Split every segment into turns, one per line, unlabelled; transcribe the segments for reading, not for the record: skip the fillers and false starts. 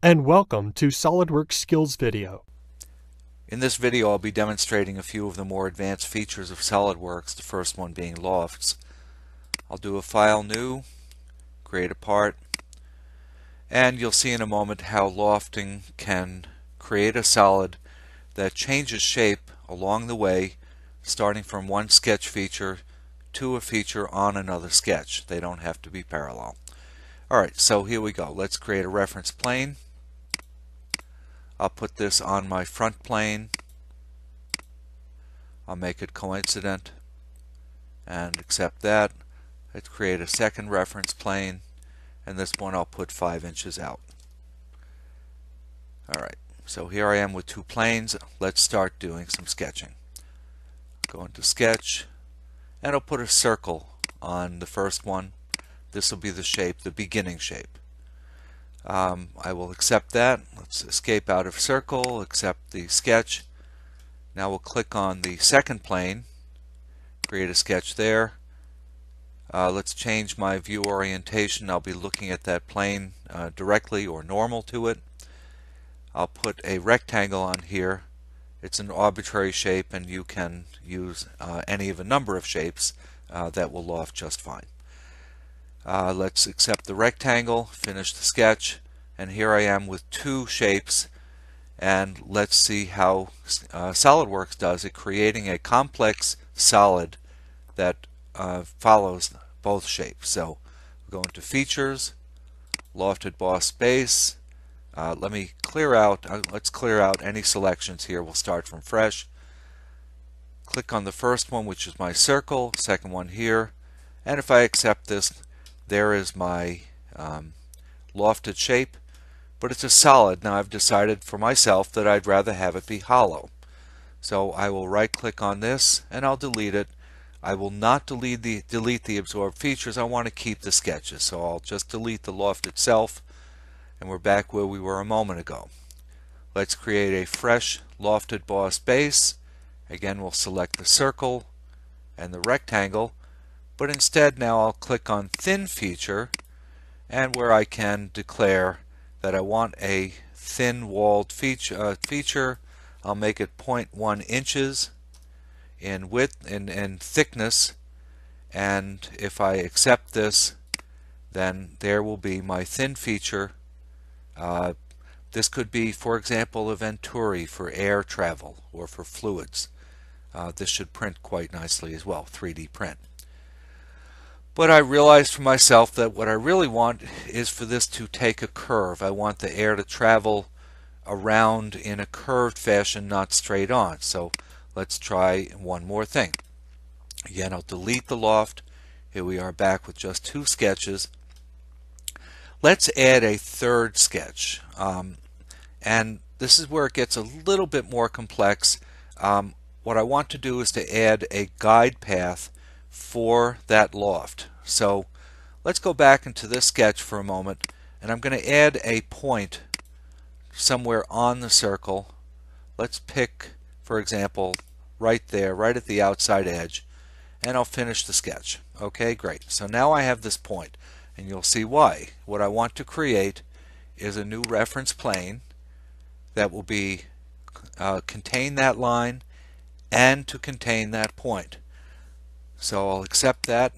And welcome to SOLIDWORKS Skills video.
In this video I'll be demonstrating a few of the more advanced features of SOLIDWORKS, the first one being Lofts. I'll do a File New, create a part, and you'll see in a moment how lofting can create a solid that changes shape along the way, starting from one sketch feature to a feature on another sketch. They don't have to be parallel. Alright, so here we go. Let's create a reference plane. I'll put this on my front plane. I'll make it coincident and accept that. Let's create a second reference plane, and this one I'll put 5 inches out. Alright, so here I am with two planes. Let's start doing some sketching. Go into Sketch, and I'll put a circle on the first one. This will be the shape, the beginning shape. I will accept that. Let's escape out of circle, accept the sketch. Now we'll click on the second plane, create a sketch there. Let's change my view orientation. I'll be looking at that plane directly or normal to it. I'll put a rectangle on here. It's an arbitrary shape, and you can use any of a number of shapes that will loft just fine. Let's accept the rectangle, finish the sketch, and here I am with two shapes, and let's see how SOLIDWORKS does at creating a complex solid that follows both shapes. So we'll go into Features, Lofted Boss Base. Let me clear out, let's clear out any selections here. We'll start from fresh. Click on the first one, which is my circle, second one here, and if I accept this, there is my lofted shape, but it's a solid. Now I've decided for myself that I'd rather have it be hollow. So I will right click on this and I'll delete it. I will not delete the absorbed features. I want to keep the sketches, so I'll just delete the loft itself, and we're back where we were a moment ago. Let's create a fresh lofted boss base. Again, we'll select the circle and the rectangle, but instead now I'll click on Thin Feature, and where I can declare that I want a thin walled feature, I'll make it 0.1 inches in width and thickness, and if I accept this, then there will be my thin feature. This could be, for example, a venturi for air travel or for fluids. This should print quite nicely as well, 3D print. But I realized for myself that what I really want is for this to take a curve. I want the air to travel around in a curved fashion, not straight on. So let's try one more thing. Again, I'll delete the loft. Here we are back with just two sketches. Let's add a third sketch. And this is where it gets a little bit more complex. What I want to do is to add a guide path for that loft. So let's go back into this sketch for a moment, and I'm going to add a point somewhere on the circle. Let's pick, for example, right there, right at the outside edge, and I'll finish the sketch. Okay, great. So now I have this point, and you'll see why. What I want to create is a new reference plane that will be contain that line and to contain that point. So I'll accept that.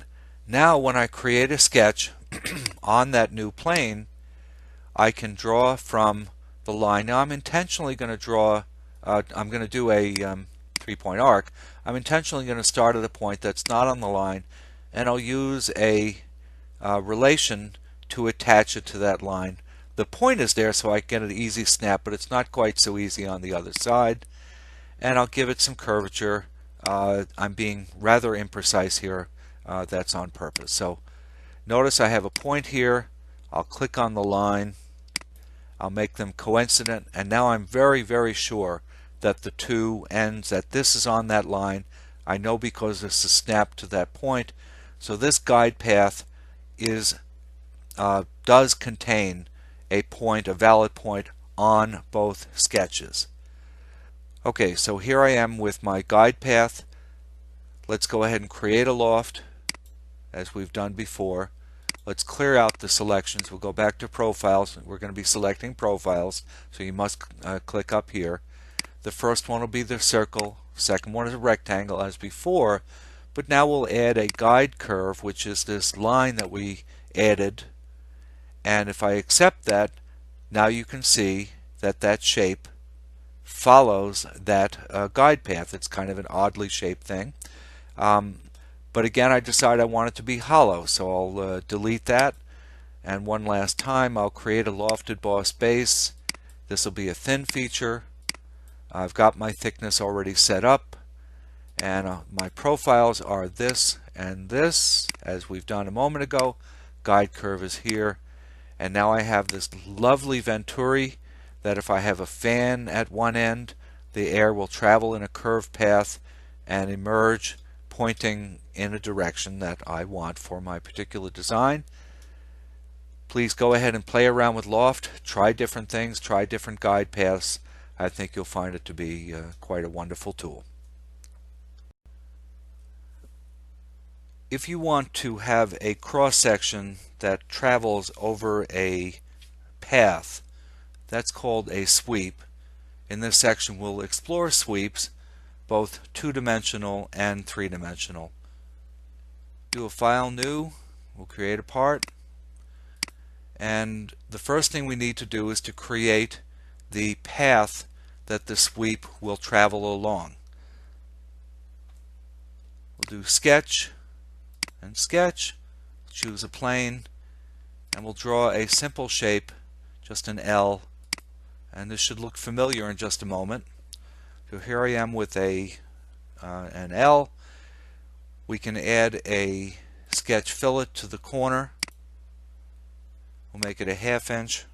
Now when I create a sketch on that new plane, I can draw from the line. Now I'm intentionally going to draw, I'm going to do a 3-point arc. I'm intentionally going to start at a point that's not on the line, and I'll use a relation to attach it to that line. The point is there so I get an easy snap, but it's not quite so easy on the other side. And I'll give it some curvature. I'm being rather imprecise here. That's on purpose. So notice I have a point here. I'll click on the line. I'll make them coincident, and now I'm very, very sure that the two ends, that this is on that line. I know because this is snapped to that point. So this guide path is does contain a point, a valid point on both sketches. Okay, so here I am with my guide path. Let's go ahead and create a loft as we've done before. Let's clear out the selections. We'll go back to profiles. We're going to be selecting profiles, so you must click up here. The first one will be the circle, second one is a rectangle as before, but now we'll add a guide curve, which is this line that we added, and if I accept that, now you can see that that shape follows that guide path. It's kind of an oddly shaped thing. But again, I decide I want it to be hollow, so I'll delete that. And one last time, I'll create a lofted boss base. This will be a thin feature. I've got my thickness already set up, and my profiles are this and this, as we've done a moment ago. Guide curve is here, and now I have this lovely venturi that if I have a fan at one end, the air will travel in a curved path and emerge, pointing in a direction that I want for my particular design. Please go ahead and play around with Loft, try different things, try different guide paths. I think you'll find it to be quite a wonderful tool. If you want to have a cross section that travels over a path, that's called a sweep. In this section we'll explore sweeps, both two-dimensional and three-dimensional. Do a file new, we'll create a part, and the first thing we need to do is to create the path that the sweep will travel along. We'll do sketch and sketch, choose a plane, and we'll draw a simple shape, just an L, and this should look familiar in just a moment. So here I am with an L. We can add a sketch fillet to the corner. We'll make it a 1/2 inch.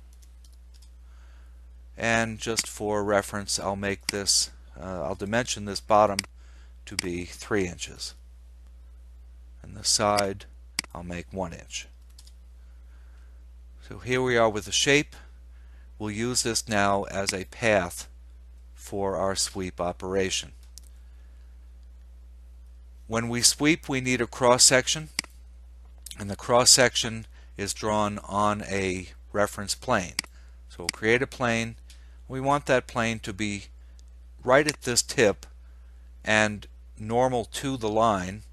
And just for reference, I'll make this, I'll dimension this bottom to be 3 inches. And the side, I'll make 1 inch. So here we are with the shape. We'll use this now as a path for our sweep operation. When we sweep, we need a cross section, and the cross section is drawn on a reference plane. So we'll create a plane. We want that plane to be right at this tip and normal to the line.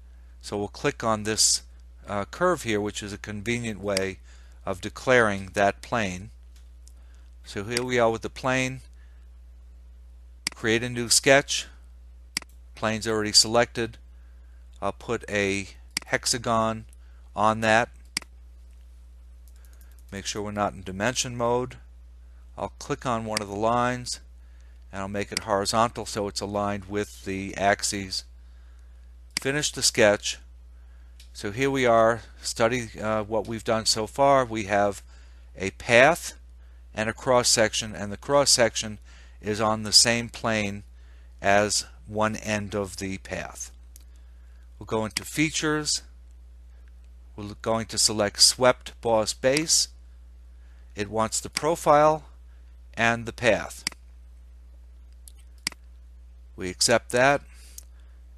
So we'll click on this curve here, which is a convenient way of declaring that plane. So here we are with the plane. Create a new sketch. Plane's already selected. I'll put a hexagon on that. Make sure we're not in dimension mode. I'll click on one of the lines and I'll make it horizontal so it's aligned with the axes. Finish the sketch. So here we are. Study what we've done so far. We have a path and a cross section, and the cross section is on the same plane as one end of the path. We'll go into features. We're going to select swept boss base. It wants the profile and the path. We accept that,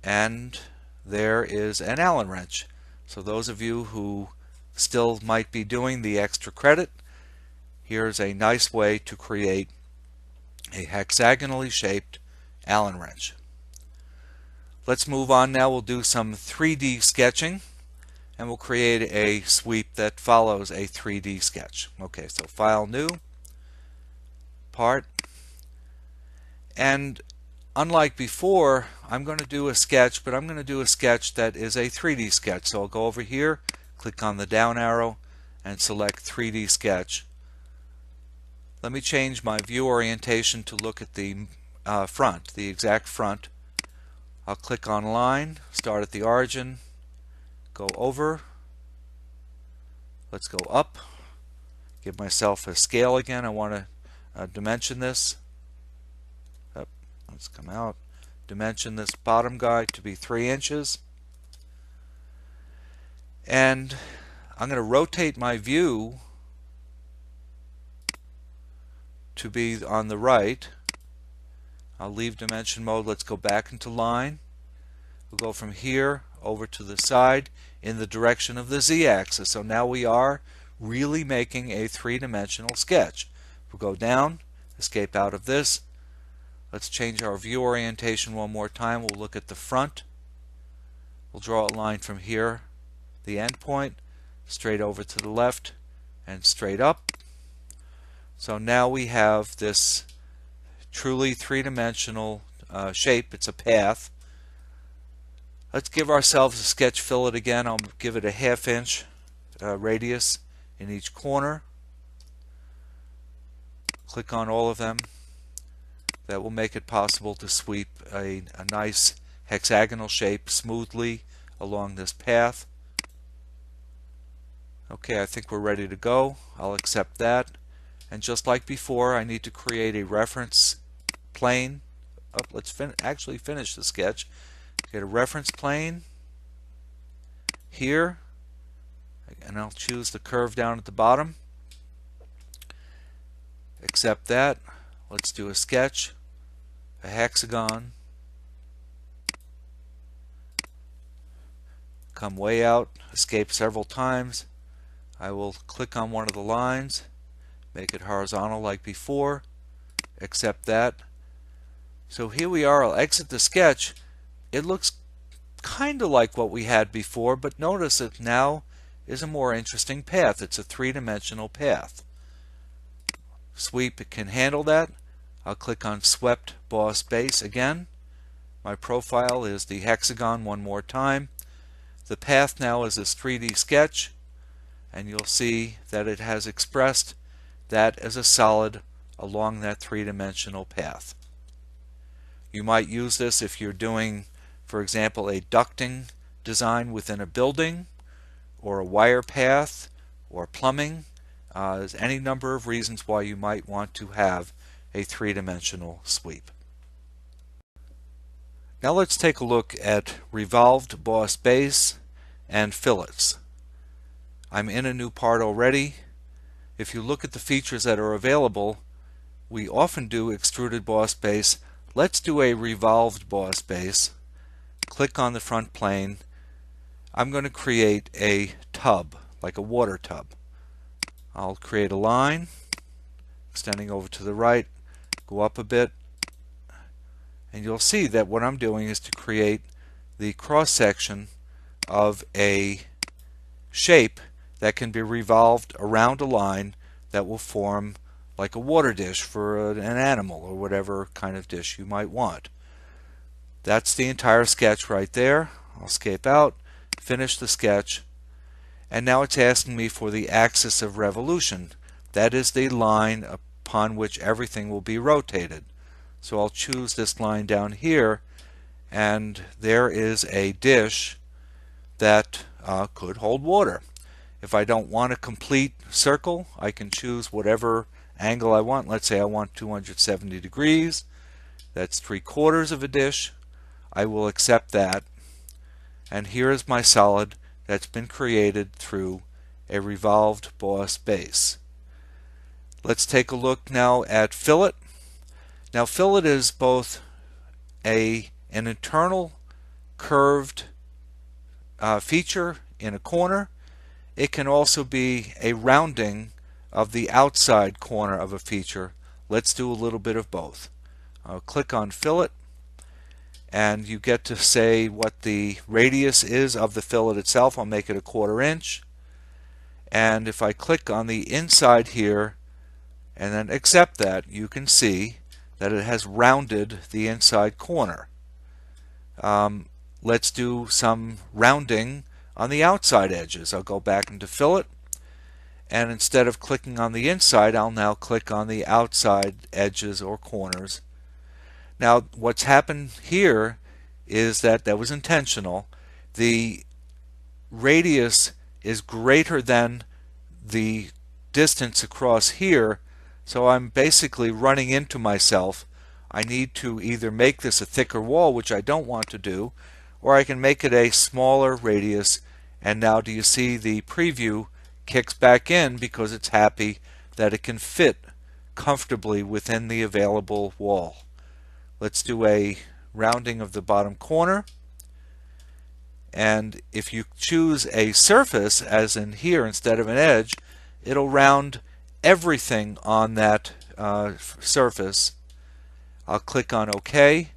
and there is an Allen wrench. So those of you who still might be doing the extra credit, here's a nice way to create a hexagonally shaped Allen wrench. Let's move on now. We'll do some 3D sketching, and we'll create a sweep that follows a 3D sketch. Okay, so file new, part, and unlike before, I'm going to do a sketch, but I'm going to do a sketch that is a 3D sketch. So I'll go over here, click on the down arrow, and select 3D sketch. Let me change my view orientation to look at the front, the exact front. I'll click on line, start at the origin, go over, let's go up, give myself a scale again. I want to dimension this. Let's come out, dimension this bottom guy to be 3 inches, and I'm going to rotate my view to be on the right. I'll leave dimension mode. Let's go back into line. We'll go from here over to the side in the direction of the z-axis. So now we are really making a three-dimensional sketch. We'll go down, escape out of this. Let's change our view orientation one more time. We'll look at the front. We'll draw a line from here, the end point, straight over to the left and straight up. So now we have this truly three-dimensional shape. It's a path. Let's give ourselves a sketch fillet again. I'll give it a 1/2 inch radius in each corner. Click on all of them. That will make it possible to sweep a nice hexagonal shape smoothly along this path. Okay, I think we're ready to go. I'll accept that. And just like before, I need to create a reference plane. Let's actually finish the sketch. Get a reference plane here, and I'll choose the curve down at the bottom. Accept that. Let's do a sketch, a hexagon. Come way out, escape several times. I will click on one of the lines, make it horizontal like before. Accept that. So here we are. I'll exit the sketch. It looks kind of like what we had before, but notice it now is a more interesting path. It's a three-dimensional path. Sweep, it can handle that. I'll click on Swept Boss Base again. My profile is the hexagon one more time. The path now is this 3D sketch, and you'll see that it has expressed that as a solid along that three-dimensional path. You might use this if you're doing, for example, a ducting design within a building, or a wire path, or plumbing. There's any number of reasons why you might want to have a three-dimensional sweep. Now let's take a look at Revolved Boss Base and Fillets. I'm in a new part already. If you look at the features that are available, we often do Extruded Boss Base. Let's do a Revolved Boss Base. Click on the front plane. I'm going to create a tub, like a water tub. I'll create a line extending over to the right, go up a bit, and you'll see that what I'm doing is to create the cross section of a shape that can be revolved around a line that will form like a water dish for an animal or whatever kind of dish you might want. That's the entire sketch right there. I'll escape out, finish the sketch, and now it's asking me for the axis of revolution. That is the line upon which everything will be rotated. So I'll choose this line down here, and there is a dish that could hold water. If I don't want a complete circle, I can choose whatever angle I want. Let's say I want 270 degrees. That's 3/4 of a dish. I will accept that. And here is my solid that's been created through a Revolved Boss Base. Let's take a look now at Fillet. Now Fillet is both an internal curved feature in a corner. It can also be a rounding of the outside corner of a feature. Let's do a little bit of both. I'll click on Fillet, and you get to say what the radius is of the fillet itself. I'll make it 1/4 inch. And if I click on the inside here and then accept that, you can see that it has rounded the inside corner. Let's do some rounding on the outside edges. I'll go back into Fillet, and instead of clicking on the inside, I'll now click on the outside edges or corners. Now what's happened here is that was intentional. The radius is greater than the distance across here, so I'm basically running into myself. I need to either make this a thicker wall, which I don't want to do, or I can make it a smaller radius. And now do you see the preview kicks back in because it's happy that it can fit comfortably within the available wall. Let's do a rounding of the bottom corner. And if you choose a surface, as in here, instead of an edge, it'll round everything on that surface. I'll click on OK,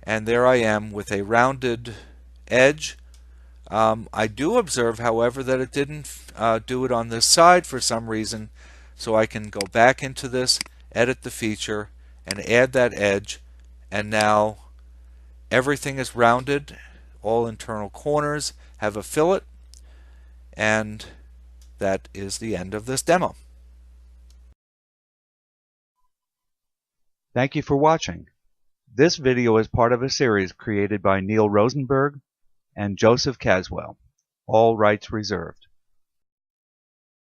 and there I am with a rounded edge. I do observe, however, that it didn't do it on this side for some reason, so I can go back into this, edit the feature, and add that edge, and now everything is rounded. All internal corners have a fillet, and that is the end of this demo.
Thank you for watching. This video is part of a series created by Neil Rosenberg and Joseph Caswell. All rights reserved.